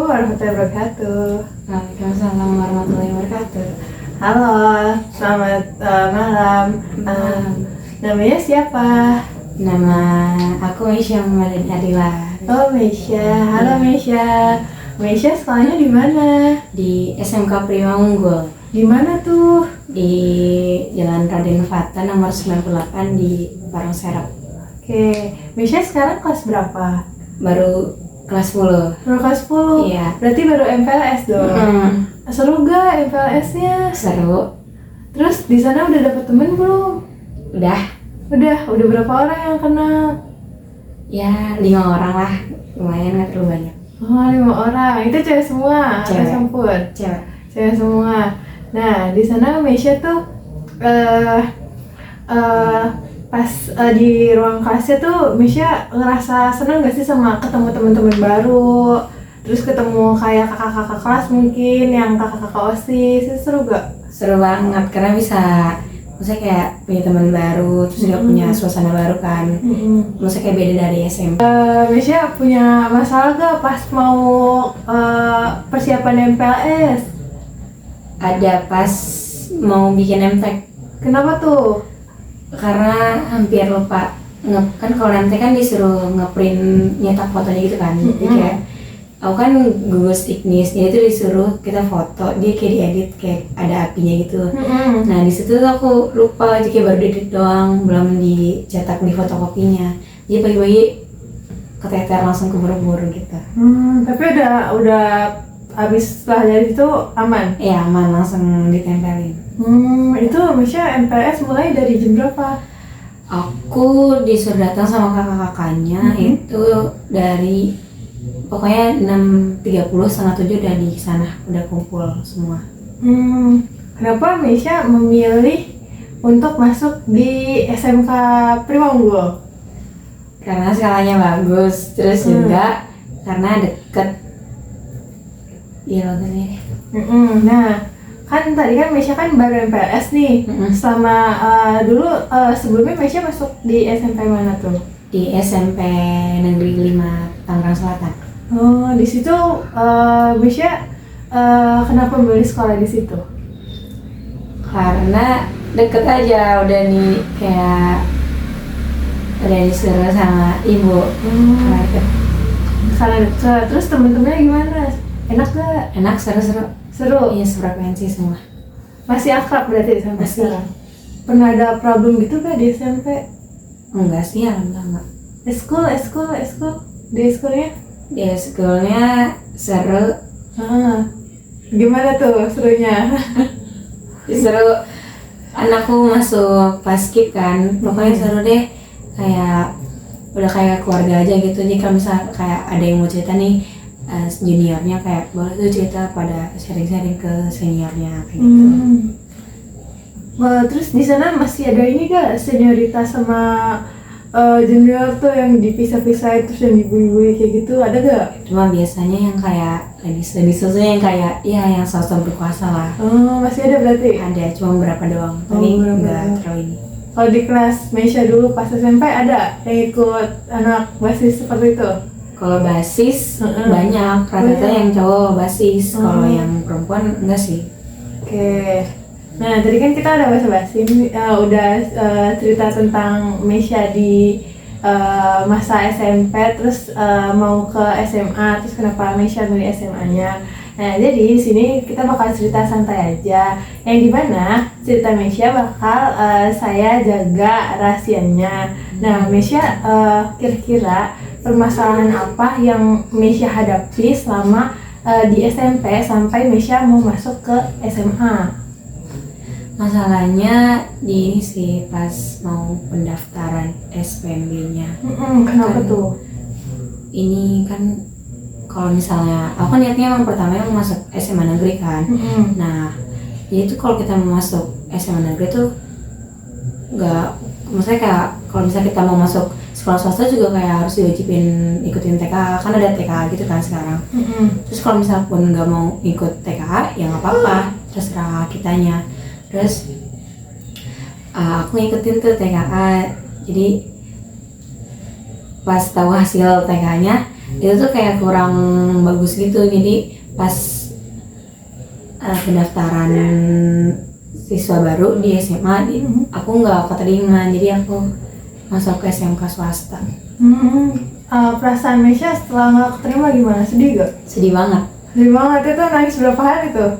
warahmatullahi wabarakatuh. Waalaikumsalam warahmatullahi wabarakatuh. Halo, selamat malam. Namanya siapa? Nama aku Meisya Muhammadin Adila. Oh, Meisya. Halo Iya. Meisya. Meisya sekolahnya di mana? Di SMK Prima Unggul Di mana tuh? di Jalan Raden Fata nomor 98 di Parung Serap. Oke, Meisya sekarang kelas berapa? Baru kelas 10. Baru kelas 10? Iya. Berarti baru MPLS dong? Seru gak MPLS-nya? Seru. Terus di sana udah dapet temen belum? Udah Udah berapa orang yang kenal? ya 5 orang lah. Lumayan gak terlalu banyak. Oh, 5 orang. Itu cewek semua? Atau Cewek. campur? Cewek. Cewek semua. Nah, di sana Meisya tuh pas di ruang kelasnya tuh Meisya ngerasa seneng gak sih sama ketemu teman-teman baru, terus ketemu kayak kakak-kakak kelas mungkin yang kakak-kakak OSIS, itu seru gak? Seru banget karena bisa maksudnya kayak punya teman baru, terus juga punya suasana baru kan. Maksudnya kayak beda dari SMP. Meisya punya masalah gak pas mau persiapan MPLS? Ada pas mau bikin MTek Kenapa tuh? karena hampir lupa kan kalau nanti kan disuruh ngeprint nyetak fotonya gitu kan. Jadi kayak aku kan gugus Ignis, jadi tuh disuruh kita foto, dia kayak diedit kayak ada apinya gitu. Nah di situ tuh aku lupa, jadi kayak baru diedit doang, belum dicetak di fotokopinya. Jadi pagi-pagi keteter langsung keburu-buru gitu. Tapi udah habis setelah dari itu aman. Ya aman, langsung ditempelin. Itu Meisya MPLS mulai dari jam berapa? Aku disuruh datang sama kakak-kakaknya itu dari pokoknya 6.30 setengah 7 udah di sana, udah kumpul semua. Kenapa Meisya memilih untuk masuk di SMK Prima Unggul? Karena skalanya bagus, terus juga karena deket. Iya logonya. Nah, kan tadi kan Meisya kan baru MPLS nih. Selama dulu sebelumnya Meisya masuk di SMP mana tuh? Di SMP Negeri 5 Tangerang Selatan. Oh, di situ Meisya kenapa memilih sekolah di situ? Karena deket aja, udah nih kayak udah disuruh sama ibu. Karena deket. Karena deket. Terus temen-temennya gimana? Enak gak? Enak, seru-seru. Seru? Iya, sefrekuensi semua. Masih akrab berarti sampai Masih. sekarang? Pernah ada problem gitu gak di SMP? Enggak sih, alhamdulillah enggak. Eskul? Di eskulnya? Di sekolahnya seru. Gimana tuh serunya? Seru. Anakku masuk paskib kan, pokoknya seru deh. Kayak udah kayak keluarga aja gitu. Jadi kalau misal kayak ada yang mau cerita nih juniornya, kayak boleh tuh cerita pada sharing-sharing ke seniornya kayak gitu. Wah, terus di sana masih ada ini gak senioritas sama junior tuh yang dipisah-pisah terus yang dibui-bui kayak gitu, ada gak? Cuma biasanya yang kayak ladies yang kayak ya yang sosok berkuasa lah. Oh, masih ada berarti? Ada, cuma beberapa doang, tapi berapa enggak doang. terlalu ini. Kalau di kelas Meisya dulu pas SMP ada yang ikut anak basis seperti itu? Kalau basis banyak, rata-rata yang cowok basis, kalau yang perempuan enggak sih. Oke. Nah, tadi kan kita udah basa-basi, udah cerita tentang Meisya di masa SMP, terus mau ke SMA, terus kenapa Meisya milih SMA-nya. Nah, jadi di sini kita bakal cerita santai aja, yang dimana cerita Meisya bakal saya jaga rahasianya. Nah, Meisya kira-kira permasalahan apa yang Meisya hadapi selama di SMP sampai Meisya mau masuk ke SMA? Masalahnya di ini sih pas mau pendaftaran SPMB-nya. Kenapa Kan tuh? Ini kan kalau misalnya aku kan niatnya emang pertama yang masuk SMA negeri kan. Nah, jadi tuh kalau kita mau masuk SMA negeri tuh nggak, maksudnya kayak kalau misalnya kita mau masuk sekolah swasta juga kayak harus diwajibin ikutin TK, kan ada TK gitu kan sekarang. Terus kalau misalnya pun nggak mau ikut TK ya nggak apa-apa, terserah kitanya. Terus aku ngikutin tuh TKA, jadi pas tahu hasil TK-nya itu tuh kayak kurang bagus gitu. Jadi pas pendaftaran siswa baru di SMA aku nggak keterima, jadi aku masuk ke SMK swasta. Perasaan Mesya setelah nggak keterima gimana? Sedih gak? Sedih banget. Sedih banget, itu nangis berapa hari tuh?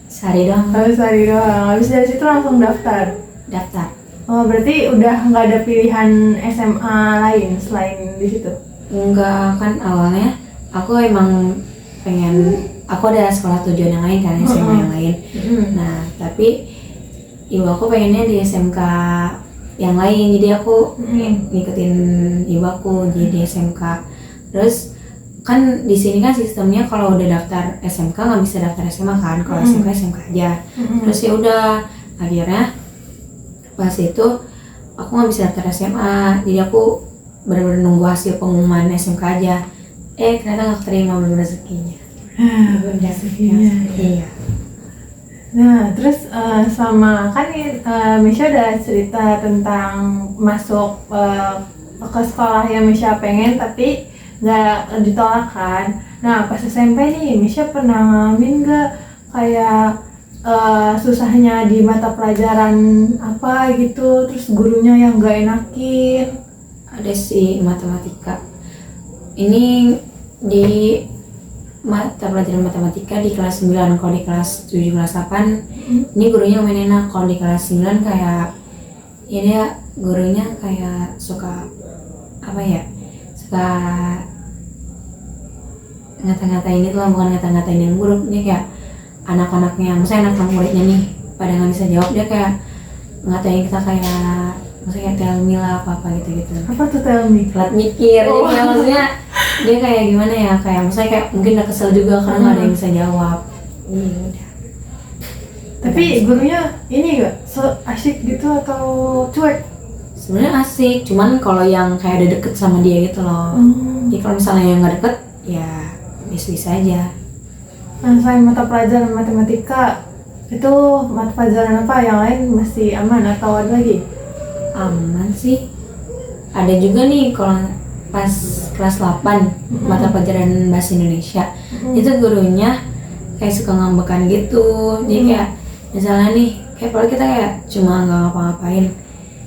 Sehari doang. Sehari doang, habis dari situ langsung daftar? Daftar. Oh berarti udah nggak ada pilihan SMA lain selain di situ? Enggak, kan awalnya aku emang pengen, aku ada sekolah tujuan yang lain kan, SMA yang lain. Nah tapi ibu aku pengennya di SMK yang lain, jadi aku ngikutin ibu aku jadi di SMK. Terus kan di sini kan sistemnya kalau udah daftar SMK nggak bisa daftar SMA kan, kalau SMK SMK aja. Terus ya udah, akhirnya pas itu aku nggak bisa daftar SMA, jadi aku benar-benar nunggu hasil pengumuman SMK aja. Ternyata nggak terima, belum rezekinya. Rezekinya. Iya. Nah terus sama kan Mesya udah cerita tentang masuk ke sekolah yang Mesya pengen tapi nggak ditolak kan. Nah pas SMP nih Mesya pernah ngalamin nggak kayak susahnya di mata pelajaran apa gitu, terus gurunya yang nggak enakin? Ada sih matematika. Ini di mata pelajaran matematika di kelas 9, kalau di kelas 7, kelas 8 ini gurunya lumayan enak. Kalau di kelas 9 kayak ya dia gurunya kayak suka apa ya, suka ngata-ngatain itu lah, bukan ngata-ngatain yang buruk. Dia kayak anak-anaknya, misalnya anak muridnya nih pada nggak bisa jawab, dia kayak ngatain kita kayak maksudnya kayak tell me lah apa gitu. Apa tuh tell me? Telat mikir. Jadi kayak maksudnya dia kayak gimana ya, kayak misalnya kayak mungkin udah kesel juga karena nggak ada yang bisa jawab. Udah. Tapi gurunya ini gak asik gitu atau cuek? Sebenarnya asik, cuman kalau yang kayak ada deket sama dia gitu loh. Jadi kalau misalnya yang nggak deket ya bisa-bisa aja. Nah selain mata pelajaran matematika itu mata pelajaran apa yang lain masih aman atau ada lagi? Aman sih. Ada juga nih kalau pas kelas 8 mata pelajaran bahasa Indonesia itu gurunya kayak suka ngambekan gitu. Jadi kayak misalnya nih kayak kalau kita kayak cuma nggak ngapa-ngapain,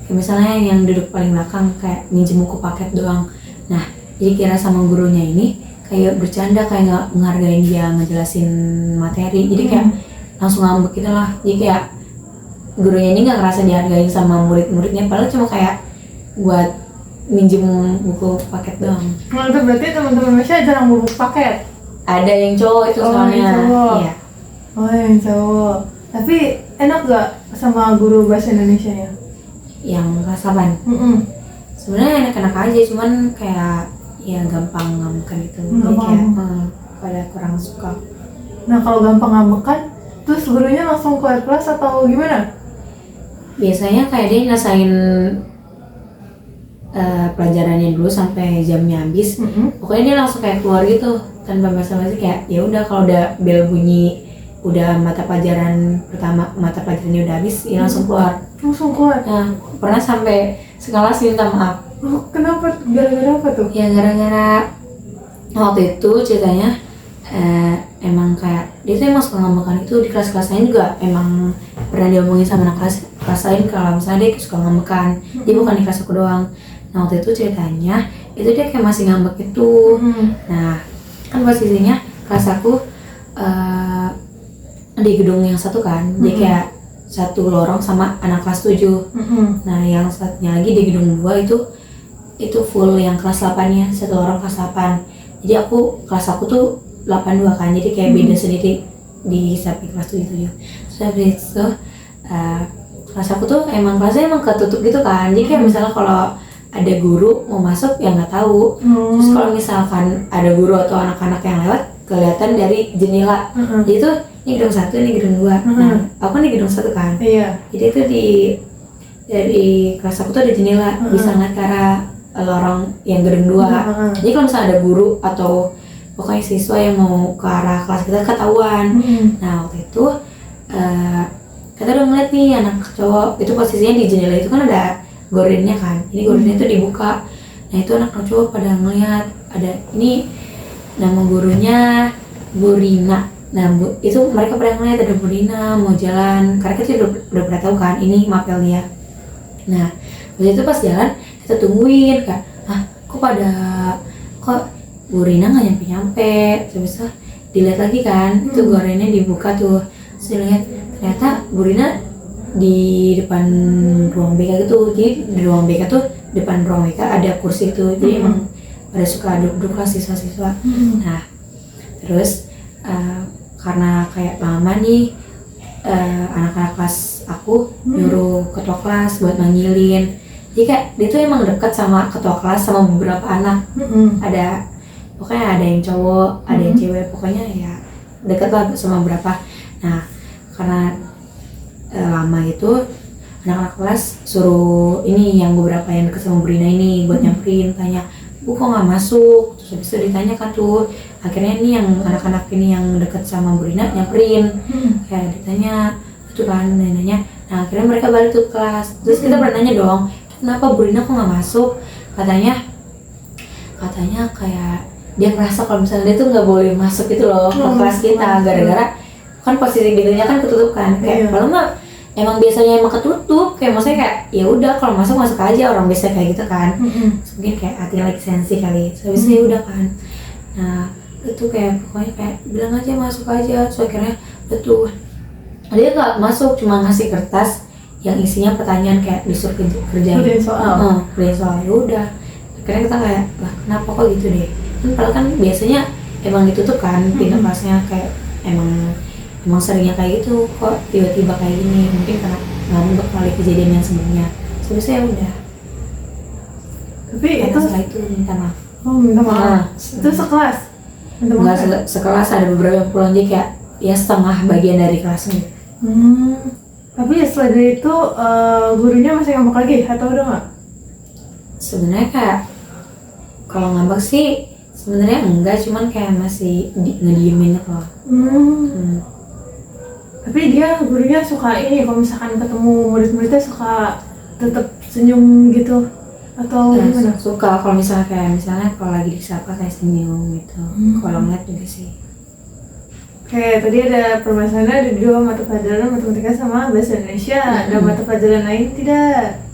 kayak misalnya yang duduk paling belakang kayak minjem buku paket doang. Nah jadi kira sama gurunya ini kayak bercanda, kayak nggak menghargain dia ngejelasin materi, jadi kayak langsung ngambek gitu lah. Jadi kayak gurunya ini nggak ngerasa dihargain sama murid-muridnya, padahal cuma kayak buat minjem buku paket doang. Nah itu berarti teman-teman Mesya jarang buku paket? Ada yang cowok itu soalnya. Yang cowok. Iya. Oh yang cowok. Tapi enak gak sama guru bahasa Indonesia nya? Yang kelas 8? Sebenarnya enak-enak aja, cuman kayak ya gampang ngambekan gitu. Jadi kayak pada kurang suka. Nah kalau gampang ngambekan, terus gurunya langsung keluar kelas atau gimana? Biasanya kayak dia nyelesain pelajarannya dulu sampai jamnya habis. Pokoknya dia langsung kayak keluar gitu tanpa basa-basi, kayak ya udah kalau udah bel bunyi udah mata pelajaran pertama, mata pelajarannya udah habis, ya langsung keluar. Langsung keluar? Nah, pernah sampai sekelas minta maaf. Oh, kenapa? Gara-gara apa tuh? Ya gara-gara waktu itu ceritanya emang kayak dia tuh emang suka ngambekan itu. Di kelas-kelas lain juga emang pernah diomongin sama anak kelas lain kalau misalnya dia suka ngambekan. Dia bukan di kelas aku doang. Nah waktu itu ceritanya itu dia kayak masih ngambek itu. Nah kan posisinya kelas aku di gedung yang satu kan, jadi kayak satu lorong sama anak kelas 7. Nah yang satunya lagi di gedung 2 itu full yang kelas 8-nya, satu lorong kelas 8. Jadi kelas aku tuh 82 kan, jadi kayak beda sendiri di samping kelas 7. Terus habis itu kelas aku tuh kelasnya emang ketutup gitu kan, jadi kayak misalnya kalau ada guru mau masuk ya nggak tahu. Terus kalau misalkan ada guru atau anak-anak yang lewat kelihatan dari jendela. Jadi tuh ini gedung 1, ini gedung 2. Nah aku kan di gedung 1 kan. Iya. Jadi itu dari kelas aku tuh ada jendela, bisa ngeliat ke arah lorong yang gedung 2. Jadi kalau misalnya ada guru atau pokoknya siswa yang mau ke arah kelas kita ketahuan. Nah waktu itu kita udah ngeliat nih anak cowok itu posisinya di jendela itu kan ada gordennya kan, jadi gordennya itu dibuka. Nah itu anak-anak cowok pada ngeliat ada ini nama gurunya Burina. Nah itu mereka pada ngeliat ada Burina mau jalan karena kita udah pernah tahu kan ini mapel dia. Nah waktu itu pas jalan kita tungguin kak, kok Burina nggak nyampe terus dilihat lagi kan itu gorennya dibuka tuh, saya lihat ternyata Burina di depan ruang BK gitu. Jadi di ruang BK tuh depan ruang BK ada kursi tuh, jadi emang pada suka duduk lah siswa-siswa. Nah terus karena kayak lama nih anak-anak kelas aku nyuruh ketua kelas buat manggilin. Jadi kayak dia tuh emang dekat sama ketua kelas sama beberapa anak. Ada pokoknya ada yang cowok, ada yang cewek, pokoknya ya dekat lah sama beberapa. Nah karena lama itu anak-anak kelas suruh ini yang beberapa yang dekat sama Burina ini buat nyamperin, tanya Bu kok nggak masuk, terus habis itu ditanya kan tuh akhirnya ini yang anak-anak ini yang dekat sama Burina nyamperin, kayak ditanya itu kan nanya. Nah akhirnya mereka balik tuh kelas, terus kita pernah nanya dong kenapa Burina kok nggak masuk, katanya kayak dia ngerasa kalau misalnya dia tuh nggak boleh masuk gitu loh ke kelas kita gara-gara kan posisi pintunya kan ketutup kan, kayak kalau mah emang biasanya emang ketutup, kayak maksudnya kayak ya udah kalau masuk aja, orang biasa kayak gitu kan. Mungkin kayak hati like sensi kali, habis itu ya udah kan. Nah itu kayak pokoknya kayak bilang aja masuk aja, so akhirnya betul dia nggak masuk, cuma ngasih kertas yang isinya pertanyaan kayak disuruh kerjain soal ya udah. Akhirnya kita kayak lah kenapa kok gitu deh, kan padahal kan biasanya emang ditutup kan pintu kelasnya, kayak emang seringnya kayak gitu, kok tiba-tiba kayak gini, mungkin karena nggak kali kejadian yang sebelumnya. Sebenarnya udah. Tapi karena itu setelah itu minta maaf. Minta maaf. Itu sekelas. Enggak sekelas, ada beberapa yang pulang, jadi kayak ya setengah bagian dari kelasnya. Tapi ya setelah dari itu gurunya masih ngambek lagi atau udah nggak? Sebenarnya kayak kalau ngambek sih sebenarnya enggak, cuman kayak masih ngediemin gitu loh. Tapi dia gurunya suka ini kalau misalkan ketemu murid-muridnya suka tetap senyum gitu atau gimana? Suka kalau misalnya kalau lagi disapa kayak senyum gitu. Kalau ngeliat juga sih. Oke, tadi ada permasalahannya ada 2 mata pelajaran, matematika sama bahasa Indonesia. Ada mata pelajaran lain tidak?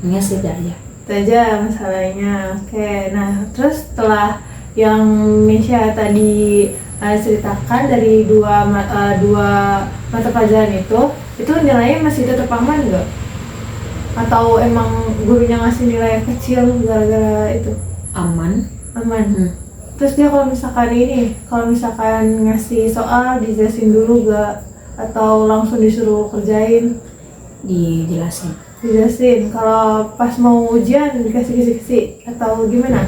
Enggak sih, aja. Itu aja masalahnya. Oke, nah terus setelah yang Misha tadi ceritakan dari dua mata pelajaran itu nilainya masih tetap aman nggak? Atau emang gurunya ngasih nilai kecil gara-gara itu? Aman. Terus dia kalau misalkan ngasih soal dijelasin dulu gak? Atau langsung disuruh kerjain? Dijelasin. Kalau pas mau ujian dikasih kisi-kisi atau gimana?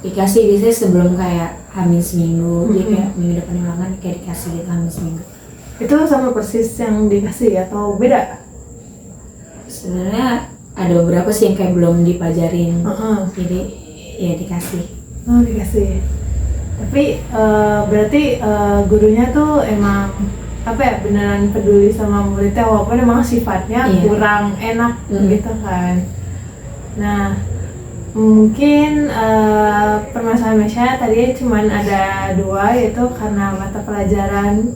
Dikasih biasanya sebelum kayak hamil seminggu, jadi kayak minggu depan ulangan kayak dikasih gitu hamil seminggu. Itu sama persis yang dikasih atau beda? Sebenarnya ada beberapa sih yang kayak belum dipelajarin, jadi ya dikasih. Dikasih. Tapi berarti gurunya tuh emang beneran peduli sama muridnya walaupun emang sifatnya kurang enak gitu kan. Nah mungkin permasalahan Mesya tadi cuman ada 2, yaitu karena mata pelajaran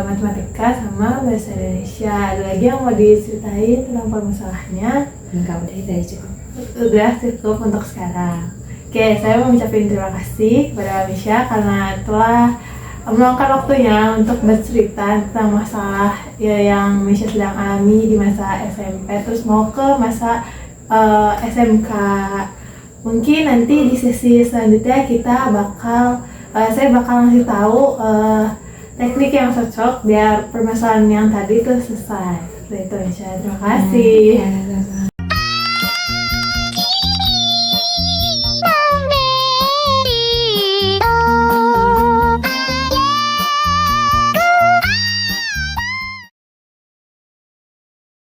matematika sama bahasa Indonesia. Ada lagi yang mau diceritain tentang permasalahannya? Enggak, udah itu aja cukup. Udah cukup untuk sekarang. Oke, saya mau ucapin terima kasih kepada Misha karena telah meluangkan waktunya untuk bercerita tentang masalah yang Misha sedang alami di masa SMP terus mau ke masa SMK. Mungkin nanti di sesi selanjutnya saya bakal ngasih tahu teknik yang cocok biar permasalahan yang tadi itu selesai. Seperti itu Misha. Terima kasih.